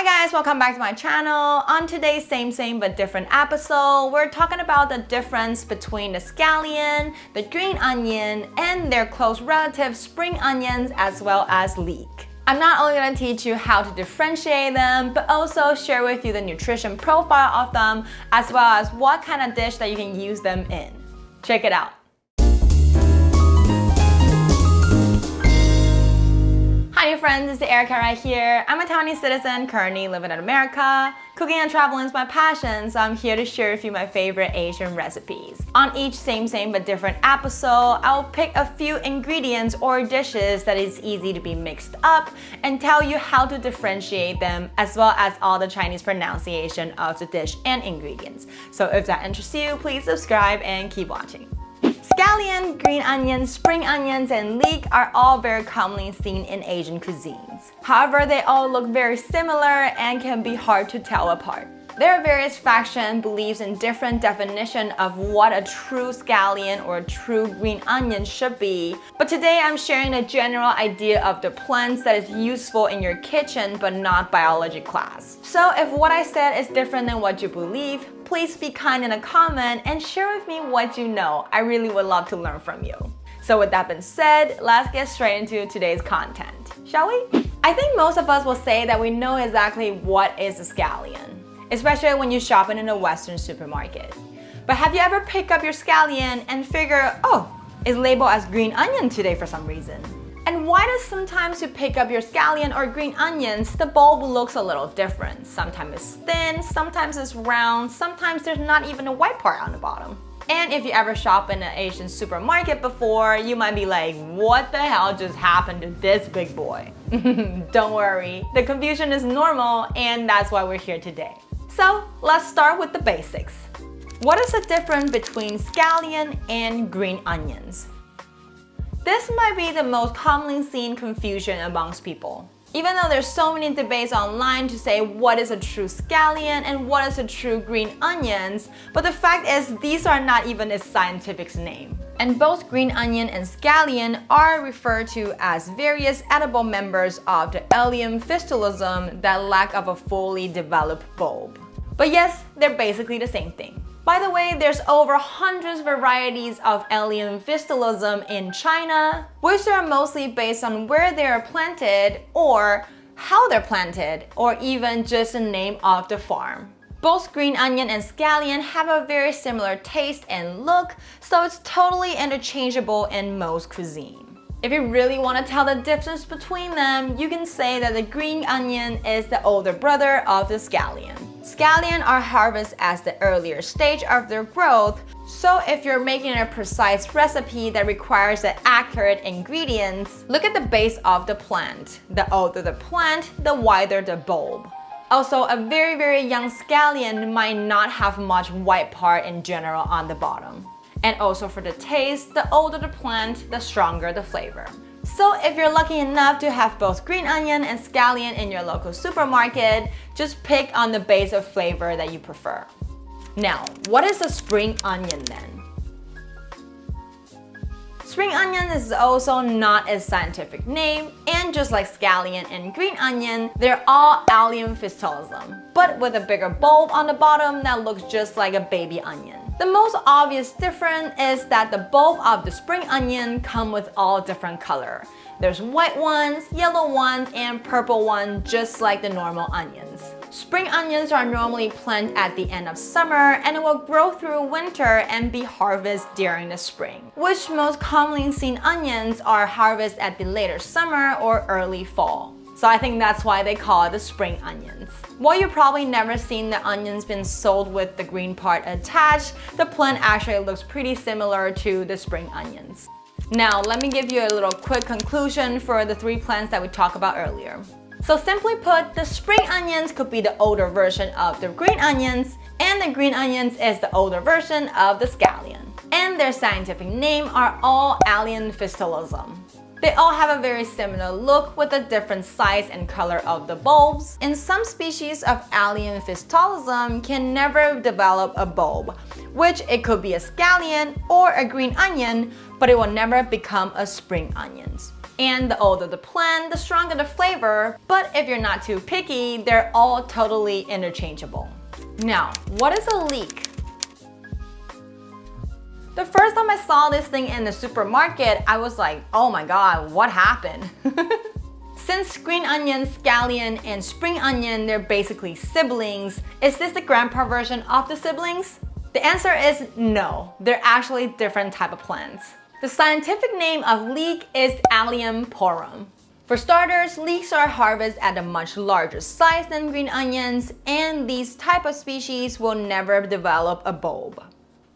guys, welcome back to my channel. On today's same but different episode, we're talking about the difference between the scallion, the green onion, and their close relative spring onions as well as leek. I'm not only going to teach you how to differentiate them, but also share with you the nutrition profile of them as well as what kind of dish that you can use them in. Check it out. Hi new friends, it's Erica right here. I'm a Taiwanese citizen currently living in America. Cooking and traveling is my passion, so I'm here to share with you my favorite Asian recipes. On each same but different episode, I'll pick a few ingredients or dishes that is easy to be mixed up and tell you how to differentiate them as well as all the Chinese pronunciation of the dish and ingredients. So if that interests you, please subscribe and keep watching. Scallion, green onions, spring onions, and leek are all very commonly seen in Asian cuisines. However, they all look very similar and can be hard to tell apart. There are various factions, beliefs, and different definitions of what a true scallion or a true green onion should be. But today I'm sharing a general idea of the plants that is useful in your kitchen but not biology class. So if what I said is different than what you believe, please be kind in a comment and share with me what you know. I really would love to learn from you. So with that being said, let's get straight into today's content, shall we? I think most of us will say that we know exactly what is a scallion, especially when you shop in a Western supermarket. But have you ever picked up your scallion and figure, oh, it's labeled as green onion today for some reason? And why does sometimes you pick up your scallion or green onions, the bulb looks a little different? Sometimes it's thin, sometimes it's round, sometimes there's not even a white part on the bottom. And if you ever shop in an Asian supermarket before, you might be like, what the hell just happened to this big boy? Don't worry, the confusion is normal and that's why we're here today. So let's start with the basics. What is the difference between scallion and green onions? This might be the most commonly seen confusion amongst people. Even though there's so many debates online to say what is a true scallion and what is a true green onions, but the fact is these are not even its scientific name. And both green onion and scallion are referred to as various edible members of the Allium fistulosum that lack of a fully developed bulb. But yes, they're basically the same thing. By the way, there's over hundreds of varieties of Allium fistulosum in China, which are mostly based on where they are planted or how they're planted, or even just the name of the farm. Both green onion and scallion have a very similar taste and look, so it's totally interchangeable in most cuisine. If you really want to tell the difference between them, you can say that the green onion is the older brother of the scallion. Scallion are harvested as the earlier stage of their growth, so if you're making a precise recipe that requires the accurate ingredients, look at the base of the plant. The older the plant, the wider the bulb. Also, a very young scallion might not have much white part in general on the bottom. And also for the taste, the older the plant, the stronger the flavor. So if you're lucky enough to have both green onion and scallion in your local supermarket, just pick on the base of flavor that you prefer. Now, what is a spring onion then? Spring onion is also not its scientific name, and just like scallion and green onion, they're all Allium fistulosum, but with a bigger bulb on the bottom that looks just like a baby onion. The most obvious difference is that the bulb of the spring onion come with all different color. There's white ones, yellow ones, and purple ones just like the normal onions. Spring onions are normally planted at the end of summer and it will grow through winter and be harvested during the spring, which most commonly seen onions are harvested at the later summer or early fall. So I think that's why they call it the spring onions. While you've probably never seen the onions been sold with the green part attached, the plant actually looks pretty similar to the spring onions. Now let me give you a little quick conclusion for the three plants that we talked about earlier. So simply put, the spring onions could be the older version of the green onions, and the green onions is the older version of the scallion. And their scientific name are all Allium fistulosum. They all have a very similar look with a different size and color of the bulbs. And some species of Allium fistulosum can never develop a bulb, which it could be a scallion or a green onion, but it will never become a spring onions. And the older the plant, the stronger the flavor, but if you're not too picky, they're all totally interchangeable. Now, what is a leek? The first time I saw this thing in the supermarket, I was like, oh my god, what happened? Since green onion, scallion, and spring onion, they're basically siblings, is this the grandpa version of the siblings? The answer is no, they're actually different type of plants. The scientific name of leek is Allium porum. For starters, leeks are harvested at a much larger size than green onions, and these type of species will never develop a bulb.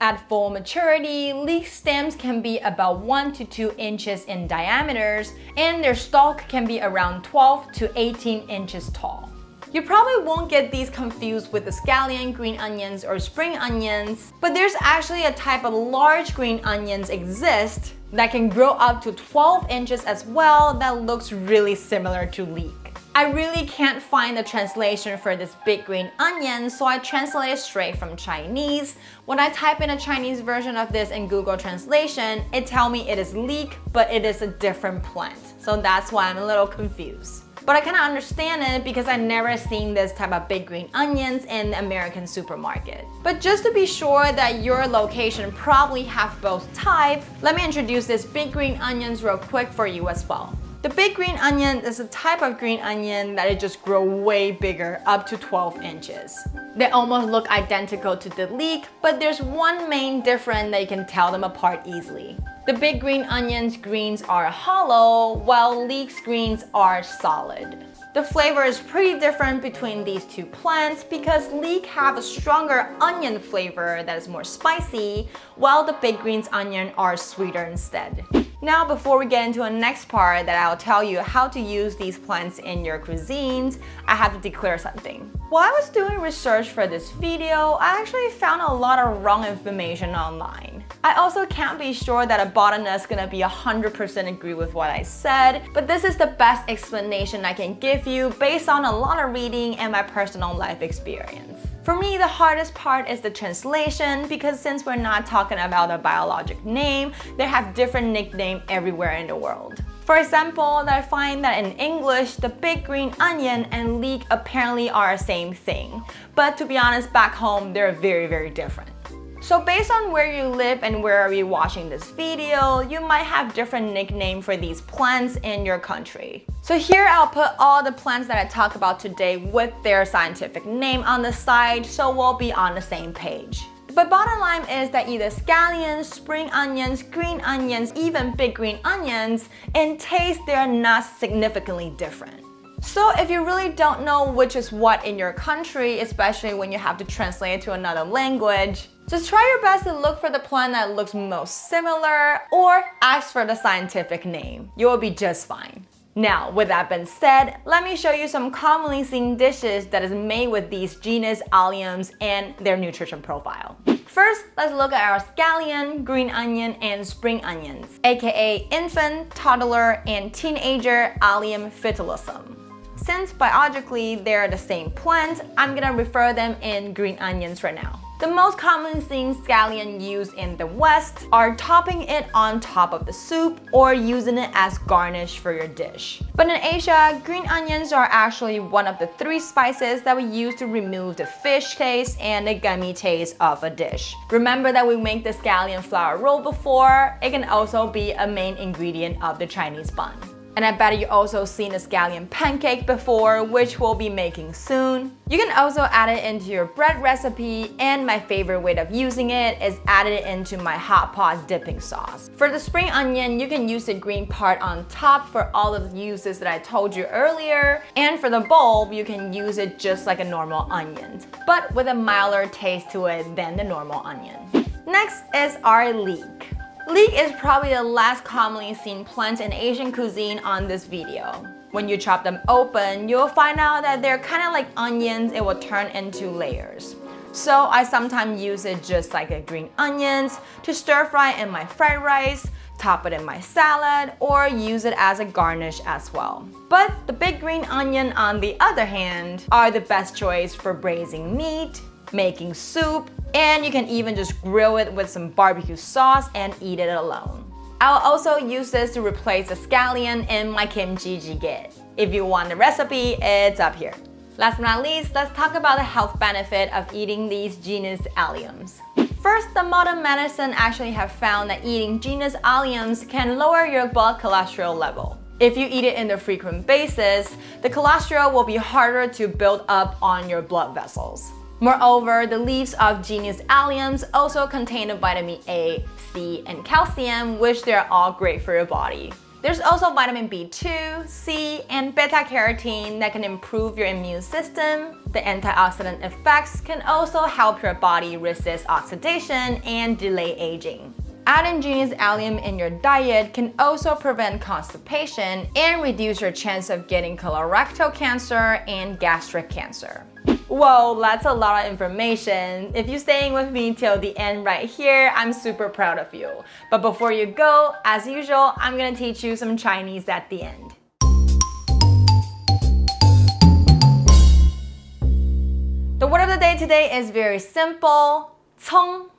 At full maturity, leek stems can be about 1 to 2 inches in diameters, and their stalk can be around 12 to 18 inches tall. You probably won't get these confused with the scallion, green onions, or spring onions, but there's actually a type of large green onions exist that can grow up to 12 inches as well that looks really similar to leek. I really can't find the translation for this big green onion, so I translate it straight from Chinese. When I type in a Chinese version of this in Google Translation, it tells me it is leek, but it is a different plant. So that's why I'm a little confused. But I kind of understand it because I never seen this type of big green onions in the American supermarket. But just to be sure that your location probably have both type, let me introduce this big green onions real quick for you as well. The big green onion is a type of green onion that it just grow way bigger, up to 12 inches. They almost look identical to the leek, but there's one main difference that you can tell them apart easily. The big green onion's greens are hollow, while leek's greens are solid. The flavor is pretty different between these two plants because leek have a stronger onion flavor that is more spicy, while the big greens onion are sweeter instead. Now, before we get into the next part that I'll tell you how to use these plants in your cuisines, I have to declare something. While I was doing research for this video, I actually found a lot of wrong information online. I also can't be sure that a botanist is gonna be 100% agree with what I said, but this is the best explanation I can give you based on a lot of reading and my personal life experience. For me, the hardest part is the translation because since we're not talking about a biologic name, they have different nicknames everywhere in the world. For example, I find that in English, the big green onion and leek apparently are the same thing. But to be honest, back home, they're very, very different. So based on where you live and where are you watching this video, you might have different nicknames for these plants in your country. So here I'll put all the plants that I talk about today with their scientific name on the side so we'll be on the same page. But bottom line is that either scallions, spring onions, green onions, even big green onions, in taste they're not significantly different. So if you really don't know which is what in your country, especially when you have to translate it to another language, just try your best to look for the plant that looks most similar or ask for the scientific name. You will be just fine. Now, with that being said, let me show you some commonly seen dishes that is made with these genus alliums and their nutrition profile. First, let's look at our scallion, green onion, and spring onions, aka infant, toddler, and teenager Allium fetulosum. Since biologically they're the same plant, I'm gonna refer them in green onions right now. The most common seen scallion used in the West are topping it on top of the soup or using it as garnish for your dish. But in Asia, green onions are actually one of the 3 spices that we use to remove the fish taste and the gummy taste of a dish. Remember that we make the scallion flour roll before? It can also be a main ingredient of the Chinese bun. And I bet you also seen a scallion pancake before, which we'll be making soon. You can also add it into your bread recipe, and my favorite way of using it is add it into my hot pot dipping sauce. For the spring onion, you can use the green part on top for all of the uses that I told you earlier, and for the bulb, you can use it just like a normal onion, but with a milder taste to it than the normal onion. Next is our leek. Leek is probably the last commonly seen plant in Asian cuisine on this video. When you chop them open, you'll find out that they're kind of like onions, it will turn into layers. So I sometimes use it just like a green onions to stir fry in my fried rice, top it in my salad, or use it as a garnish as well. But the big green onion, on the other hand, are the best choice for braising meat, making soup, and you can even just grill it with some barbecue sauce and eat it alone. I'll also use this to replace the scallion in my kimchi jjigae. If you want the recipe, it's up here. Last but not least, let's talk about the health benefit of eating these genus alliums. First, the modern medicine actually have found that eating genus alliums can lower your blood cholesterol level. If you eat it in a frequent basis, the cholesterol will be harder to build up on your blood vessels. Moreover, the leaves of genus alliums also contain the vitamin A, C, and calcium, which they're all great for your body. There's also vitamin B2, C, and beta-carotene that can improve your immune system. The antioxidant effects can also help your body resist oxidation and delay aging. Adding genus allium in your diet can also prevent constipation and reduce your chance of getting colorectal cancer and gastric cancer. Whoa, that's a lot of information. If you're staying with me till the end right here, I'm super proud of you. But before you go, as usual, I'm gonna teach you some Chinese at the end. The word of the day today is very simple, 葱,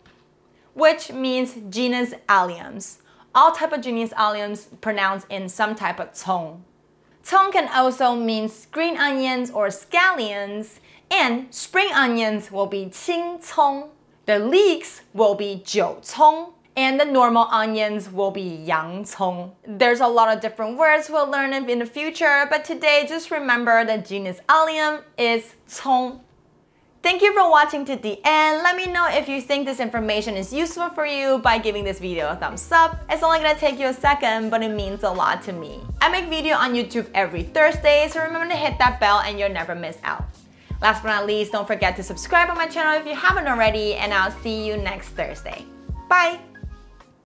which means genus alliums. All type of genus alliums pronounced in some type of 葱. 葱 can also mean green onions or scallions, and spring onions will be 青葱. The leeks will be 韭葱, and the normal onions will be 洋葱. There's a lot of different words we'll learn in the future, but today just remember that genus allium is 葱. Thank you for watching to the end. Let me know if you think this information is useful for you by giving this video a thumbs up. It's only gonna take you a second, but it means a lot to me. I make video on YouTube every Thursday, so remember to hit that bell and you'll never miss out. Last but not least, don't forget to subscribe on my channel if you haven't already, and I'll see you next Thursday. Bye!